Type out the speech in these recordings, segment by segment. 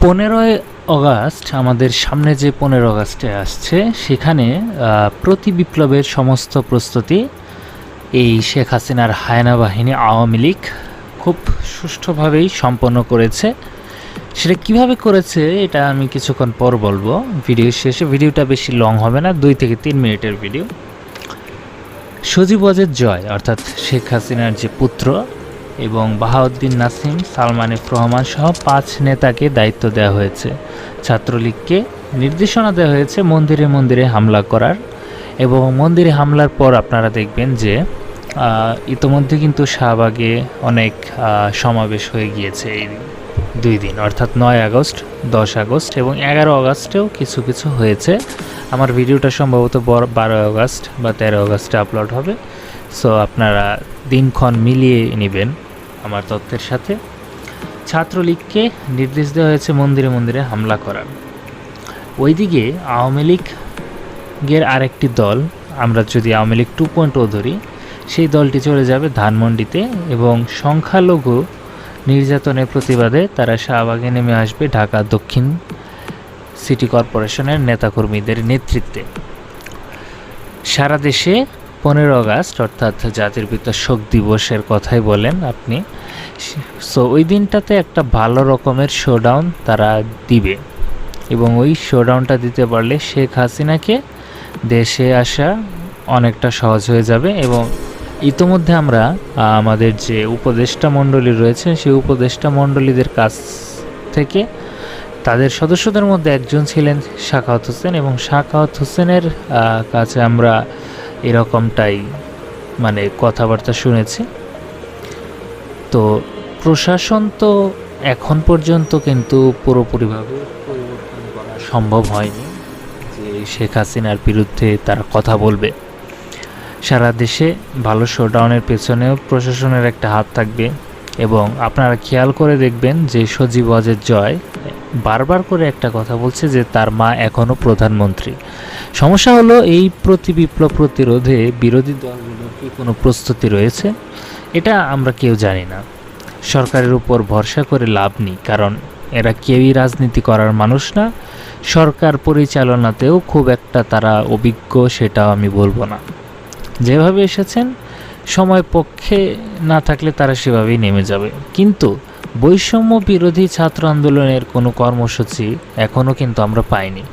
15ই August আমাদের সামনে যে 15 অগাস্টে আসছে সেখানে প্রতি বিপ্লবের সমস্ত প্রস্তুতি এই শেখ হাসিনার হায়না বাহিনী আওয়ামী লীগ খুব সুষ্ঠুভাবেই সম্পন্ন করেছে। সেটা কিভাবে করেছে এটা আমি কিছুক্ষণ পর বলবো ভিডিও শেষে। ভিডিওটা বেশি লং হবে না, 2 থেকে 3 মিনিটের ভিডিও। সজীব ওয়াজেদ জয় অর্থাৎ শেখ হাসিনার যে পুত্র এবং বাহাউদ্দিন নাসিম, সালমান এফ রহমান সহ 5 নেতাকে দায়িত্ব দেওয়া হয়েছে। ছাত্রলীগকে নির্দেশনা দেওয়া হয়েছে মন্দিরে মন্দিরে হামলা করার, এবং মন্দিরে হামলার পর আপনারা দেখবেন যে ইতোমধ্যে কিন্তু শাহবাগে অনেক সমাবেশ হয়ে গিয়েছে এই 2 দিন, অর্থাৎ 9 আগস্ট, 10 আগস্ট এবং 11 আগস্টেও কিছু কিছু হয়েছে। আমার ভিডিওটা সম্ভবত 12 আগস্ট বা 13 আগস্টে আপলোড হবে। সো আপনারা দিনক্ষণ মিলিয়ে নেবেন আমার তথ্যের সাথে। ছাত্রলীগকে নির্দেশ দেওয়া হয়েছে মন্দিরে মন্দিরে হামলা করার। ওইদিকে আওয়ামী লীগের আরেকটি দল, আমরা যদি আওয়ামী লীগ 2.0 ধরি, সেই দলটি চলে যাবে ধানমন্ডিতে এবং সংখ্যালঘু নির্যাতনের প্রতিবাদে তারা শাহবাগে নেমে আসবে ঢাকা দক্ষিণ সিটি কর্পোরেশনের নেতাকর্মীদের নেতৃত্বে। সারা দেশে 15 আগস্ট অর্থাৎ জাতির পিতা শোক দিবসের কথাই বলেন আপনি। সো ওই দিনটাতে একটা ভালো রকমের শোডাউন তারা দিবে, এবং ওই শোডাউনটা দিতে পারলে শেখ হাসিনাকে দেশে আসা অনেকটা সহজ হয়ে যাবে। এবং ইতোমধ্যে আমরা আমাদের যে উপদেষ্টা মণ্ডলী রয়েছে সেই উপদেষ্টা মণ্ডলীদের কাছ থেকে তাদের সদস্যদের মধ্যে একজন ছিলেন সাখাওয়াত হোসেন, এবং সাখাওয়াত হোসেনের কাছে আমরা এরকমটাই মানে কথাবার্তা শুনেছি। তো প্রশাসন তো এখন পর্যন্ত কিন্তু পুরোপুরিভাবে পরিবর্তন করা সম্ভব হয়নি যে শেখ হাসিনার বিরুদ্ধে তারা কথা বলবে। সারা দেশে ভালো শোডাউনের পেছনেও প্রশাসনের একটা হাত থাকবে। এবং আপনারা খেয়াল করে দেখবেন যে সজীব ওয়াজেদ জয় বারবার করে একটা কথা বলছে যে তার মা এখনও প্রধানমন্ত্রী। সমস্যা হলো এই প্রতি বিপ্লব প্রতিরোধে বিরোধী দলগুলোর কি কোনো প্রস্তুতি রয়েছে এটা আমরা কেউ জানি না। সরকারের উপর ভরসা করে লাভ নেই, কারণ এরা কেউই রাজনীতি করার মানুষ না। সরকার পরিচালনাতেও খুব একটা তারা অভিজ্ঞ সেটাও আমি বলবো না। যেভাবে এসেছেন সময় পক্ষে না থাকলে তারা সেভাবেই নেমে যাবে। কিন্তু বৈষম্য বিরোধী ছাত্র আন্দোলনের কোনো কর্মসূচি এখনও কিন্তু আমরা পাইনি।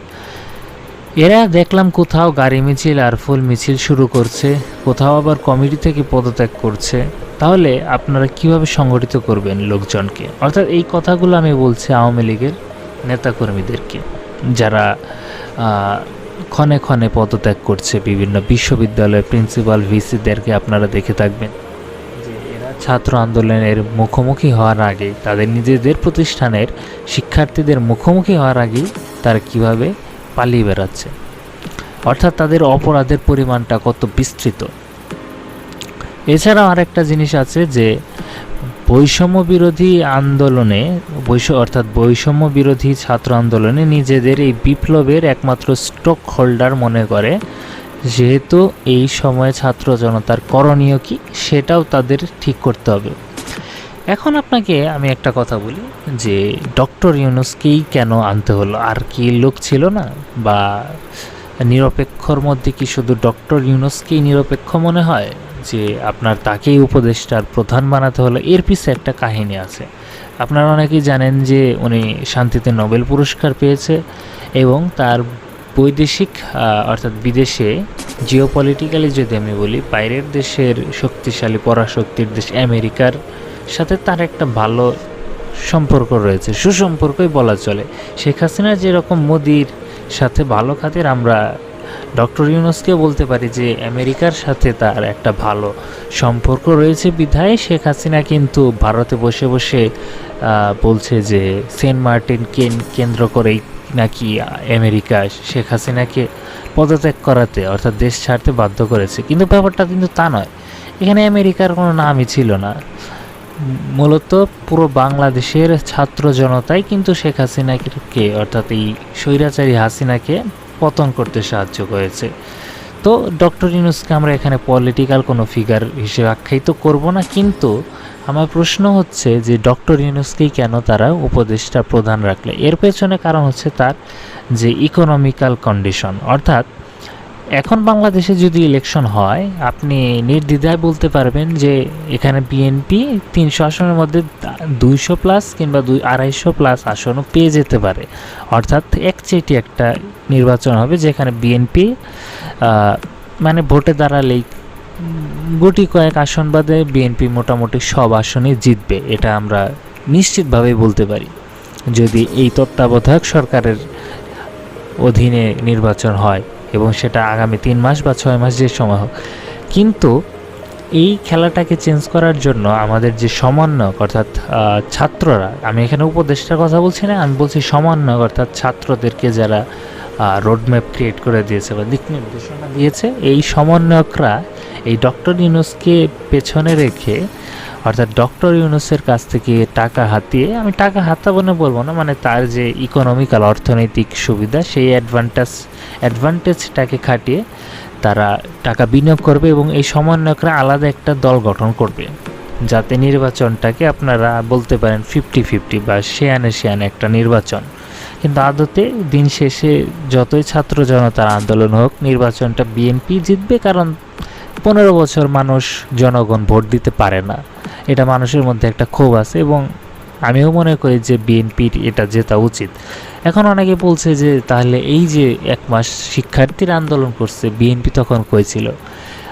এরা দেখলাম কোথাও গাড়ি মিছিল আর ফুল মিছিল শুরু করছে, কোথাও আবার কমিটি থেকে পদত্যাগ করছে। তাহলে আপনারা কিভাবে সংগঠিত করবেন লোকজনকে? অর্থাৎ এই কথাগুলো আমি বলছি আওয়ামী লীগের নেতাকর্মীদেরকে, যারা ক্ষণে ক্ষণে পদত্যাগ করছে। বিভিন্ন বিশ্ববিদ্যালয়ের প্রিন্সিপাল ভিসিদেরকে আপনারা দেখে থাকবেন যে এরা ছাত্র আন্দোলনের মুখোমুখি হওয়ার আগে, তাদের নিজেদের প্রতিষ্ঠানের শিক্ষার্থীদের মুখোমুখি হওয়ার আগেই তারা কিভাবে পালিয়ে বেড়াচ্ছে। অর্থাৎ তাদের অপরাধের পরিমাণটা কত বিস্তৃত। এছাড়াও আরেকটা জিনিস আছে যে বৈষম্য বিরোধী আন্দোলনে অর্থাৎ বৈষম্য বিরোধী ছাত্র আন্দোলনে নিজেদের এই বিপ্লবের একমাত্র স্টক হোল্ডার মনে করে, যেহেতু এই সময়ে ছাত্র জনতার করণীয় কি সেটাও তাদের ঠিক করতে হবে। এখন আপনাকে আমি একটা কথা বলি যে ডক্টর ইউনূসকেই কেন আনতে হলো? আর কি লোক ছিল না? বা নিরপেক্ষর মধ্যে কি শুধু ডক্টর ইউনূসকেই নিরপেক্ষ মনে হয় যে আপনার তাকেই উপদেষ্টার প্রধান বানাতে হলো? এর পিছে একটা কাহিনী আছে। আপনারা অনেকেই জানেন যে উনি শান্তিতে নোবেল পুরস্কার পেয়েছে, এবং তার বৈদেশিক অর্থাৎ বিদেশে জিওপলিটিক্যালি যদি আমি বলি, বাইরের দেশের শক্তিশালী পরাশক্তির দেশ আমেরিকার সাথে তার একটা ভালো সম্পর্ক রয়েছে, সুসম্পর্কই বলা চলে। শেখ হাসিনা যেরকম মোদির সাথে ভালো খাতির, আমরা ডক্টর ইউনূসকে বলতে পারি যে আমেরিকার সাথে তার একটা ভালো সম্পর্ক রয়েছে। বিধায় শেখ হাসিনা কিন্তু ভারতে বসে বসে বলছে যে সেন্ট মার্টিনকে কেন্দ্র করেই নাকি আমেরিকা শেখ হাসিনাকে পদত্যাগ করাতে অর্থাৎ দেশ ছাড়তে বাধ্য করেছে। কিন্তু ব্যাপারটা কিন্তু তা নয়। এখানে আমেরিকার কোনো নামই ছিল না। মূলত পুরো বাংলাদেশের ছাত্র জনতাই কিন্তু শেখ হাসিনাকে অর্থাৎ এই স্বৈরাচারী হাসিনাকে পতন করতে সাহায্য করেছে। তো ডক্টর ইউনূসকে আমরা এখানে পলিটিক্যাল কোনো ফিগার হিসেবে আখ্যায়িত করব না, কিন্তু আমার প্রশ্ন হচ্ছে যে ডক্টর ইউনূসকেই কেন তারা উপদেষ্টা প্রধান রাখলে? এর পেছনে কারণ হচ্ছে তার যে ইকোনমিক্যাল কন্ডিশন, অর্থাৎ এখন বাংলাদেশে যদি ইলেকশন হয় আপনি নির্দ্বিধায় বলতে পারবেন যে এখানে বিএনপি 300 আসনের মধ্যে 200 প্লাস কিংবা 250 প্লাস আসনও পেয়ে যেতে পারে। অর্থাৎ একচেটি একটা নির্বাচন হবে যেখানে বিএনপি মানে ভোটে দাঁড়ালেই গুটি কয়েক আসন বাদে বিএনপি মোটামুটি সব আসনই জিতবে, এটা আমরা নিশ্চিতভাবেই বলতে পারি যদি এই তত্ত্বাবধায়ক সরকারের অধীনে নির্বাচন হয় এবং সেটা আগামী 3 মাস বা 6 মাস যে সময় হোক। কিন্তু এই খেলাটাকে চেঞ্জ করার জন্য আমাদের যে সমন্বয়ক অর্থাৎ ছাত্ররা, আমি এখানে উপদেষ্টার কথা বলছি না, আমি বলছি সমন্বয়ক অর্থাৎ ছাত্রদেরকে যারা রোডম্যাপ ক্রিয়েট করে দিয়েছে বা দিক নির্দেশনা দিয়েছে, এই সমন্বয়করা এই ডক্টর ইউনূসকে পেছনে রেখে অর্থাৎ ডক্টর ইউনূসের কাছ থেকে টাকা হাতিয়ে, আমি টাকা হাতাবো না বলবো না, মানে তার যে ইকোনমিক্যাল অর্থনৈতিক সুবিধা সেই অ্যাডভান্টেজটাকে খাটিয়ে তারা টাকা বিনিয়োগ করবে এবং এই সমন্বয়করা আলাদা একটা দল গঠন করবে যাতে নির্বাচনটাকে আপনারা বলতে পারেন 50-50 বা শেয়ানে একটা নির্বাচন। কিন্তু আদতে দিন শেষে যতই ছাত্র জনতার আন্দোলন হোক নির্বাচনটা বিএনপি জিতবে, কারণ 15 বছর মানুষ জনগণ ভোট দিতে পারে না, এটা মানুষের মধ্যে একটা ক্ষোভ আছে এবং আমিও মনে করি যে বিএনপির এটা জেতা উচিত। এখন অনেকে বলছে যে তাহলে এই যে 1 মাস শিক্ষার্থীরা আন্দোলন করছে বিএনপি তখন কই ছিল?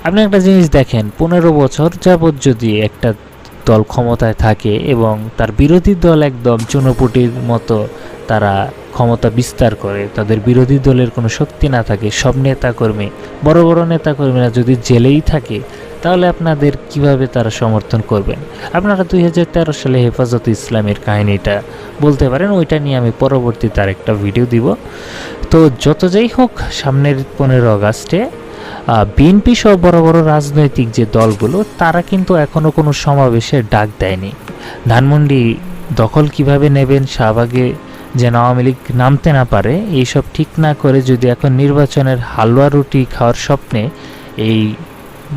আপনি একটা জিনিস দেখেন, 15 বছর যাবৎ যদি একটা দল ক্ষমতায় থাকে এবং তার বিরোধী দল একদম চুনোপুটির মতো তারা ক্ষমতা বিস্তার করে, তাদের বিরোধী দলের কোনো শক্তি না থাকে, সব নেতাকর্মী বড় বড় নেতাকর্মীরা যদি জেলেই থাকে, তাহলে আপনাদের কিভাবে তারা সমর্থন করবেন? আপনারা 2013 সালে হেফাজতে ইসলামের কাহিনীটা বলতে পারেন, ওইটা নিয়ে আমি পরবর্তীতে আরেকটা ভিডিও দিব। তো যত যাই হোক, সামনের 15 আগস্টে বিএনপি সহ বড় বড় রাজনৈতিক যে দলগুলো তারা কিন্তু এখনও কোনো সমাবেশের ডাক দেয়নি। ধানমন্ডি দখল কিভাবে নেবেন, শাহবাগে যেন আওয়ামী লীগ নামতে না পারে, এইসব ঠিক না করে যদি এখন নির্বাচনের হালুয়া রুটি খাওয়ার স্বপ্নে এই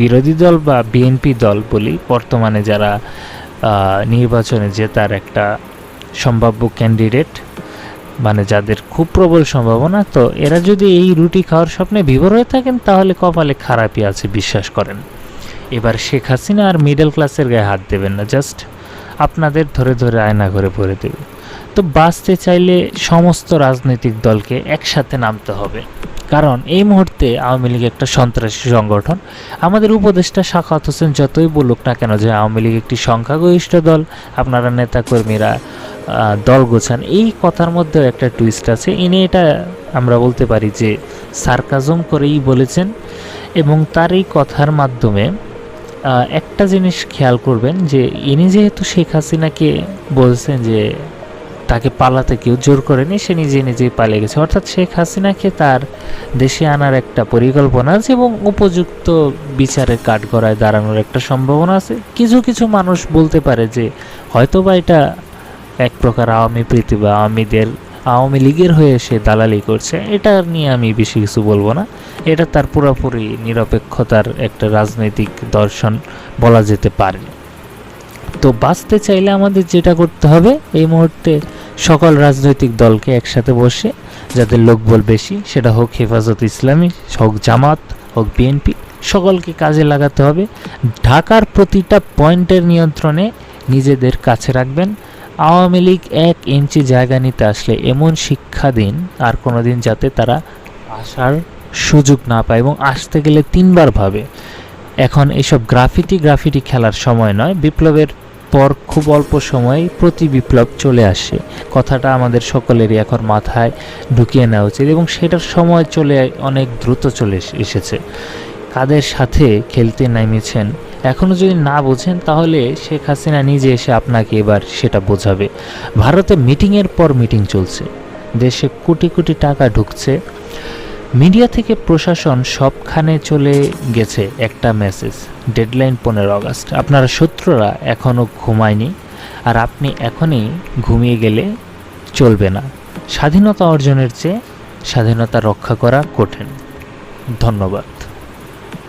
বিরোধী দল বা বিএনপি দল বলি, বর্তমানে যারা নির্বাচনে জেতার একটা সম্ভাব্য ক্যান্ডিডেট, মানে যাদের খুব প্রবল সম্ভাবনা, তো এরা যদি এই রুটি খাওয়ার স্বপ্নে বিভোর হয়ে থাকেন তাহলে কপালে খারাপই আছে, বিশ্বাস করেন। এবার শেখ হাসিনা আর মিডল ক্লাসের গায়ে হাত দেবেন না, জাস্ট আপনাদের ধরে ধরে আয়না ঘরে ভরে দেবে। তো বাঁচতে চাইলে সমস্ত রাজনৈতিক দলকে একসাথে নামতে হবে, কারণ এই মুহূর্তে আওয়ামী লীগ একটা সন্ত্রাসী সংগঠন। আমাদের উপদেষ্টা সাখাওয়াত হোসেন যতই বলুক না কেন যে আওয়ামী লীগ একটি সংখ্যাগরিষ্ঠ দল, আপনারা নেতাকর্মীরা দল গোছান, এই কথার মধ্যেও একটা টুইস্ট আছে। ইনি এটা আমরা বলতে পারি যে সার্কাজম করেই বলেছেন এবং তার এই কথার মাধ্যমে একটা জিনিস খেয়াল করবেন যে ইনি যেহেতু শেখ হাসিনাকে বলছেন যে তাকে পালাতে কেউ জোর করেনি, সে নিজেই পালিয়ে গেছে, অর্থাৎ শেখ হাসিনাকে তার দেশে আনার একটা পরিকল্পনা আছে এবং উপযুক্ত বিচারের কাঠগড়ায় দাঁড়ানোর একটা সম্ভাবনা আছে। কিছু কিছু মানুষ বলতে পারে যে হয়তোবা এটা এক প্রকার আওয়ামী প্রীতি বা আওয়ামী লীগের হয়ে সে দালালি করছে, এটা নিয়ে আমি বেশি কিছু বলবো না, এটা তার পুরোপুরি নিরপেক্ষতার একটা রাজনৈতিক দর্শন বলা যেতে পারে। তো বাঁচতে চাইলে আমাদের যেটা করতে হবে এই মুহূর্তে, সকল রাজনৈতিক দলকে একসাথে বসে, যাদের লোকবল বেশি, সেটা হোক হেফাজত ইসলামী, হোক জামাত, হোক বিএনপি, সকলকে কাজে লাগাতে হবে। ঢাকার প্রতিটা পয়েন্টের নিয়ন্ত্রণে নিজেদের কাছে রাখবেন। আওয়ামী লীগ 1 ইঞ্চি জায়গা নিতে আসলে এমন শিক্ষা দিন আর কোনোদিন যাতে তারা আসার সুযোগ না পায় এবং আসতে গেলে 3 বার ভাবে। এখন এইসব গ্রাফিটি খেলার সময় নয়, বিপ্লবের পর খুব অল্প সময় প্রতি বিপ্লব চলে আসে, কথাটা আমাদের সকলেরই এখন মাথায় ঢুকিয়ে নেওয়া উচিত এবং সেটার সময় অনেক দ্রুত চলে এসেছে। কাদের সাথে খেলতে নেমেছেন এখনও যদি না বোঝেন তাহলে শেখ হাসিনা নিজে এসে আপনাকে এবার সেটা বোঝাবে। ভারতে মিটিংয়ের পর মিটিং চলছে, দেশে কোটি কোটি টাকা ঢুকছে, মিডিয়া থেকে প্রশাসন সবখানে চলে গেছে একটা মেসেজ, ডেডলাইন 15 আগস্ট। আপনারা শত্রুরা এখনও ঘুমায়নি আর আপনি এখনই ঘুমিয়ে গেলে চলবে না। স্বাধীনতা অর্জনের চেয়ে স্বাধীনতা রক্ষা করা কঠিন। ধন্যবাদ।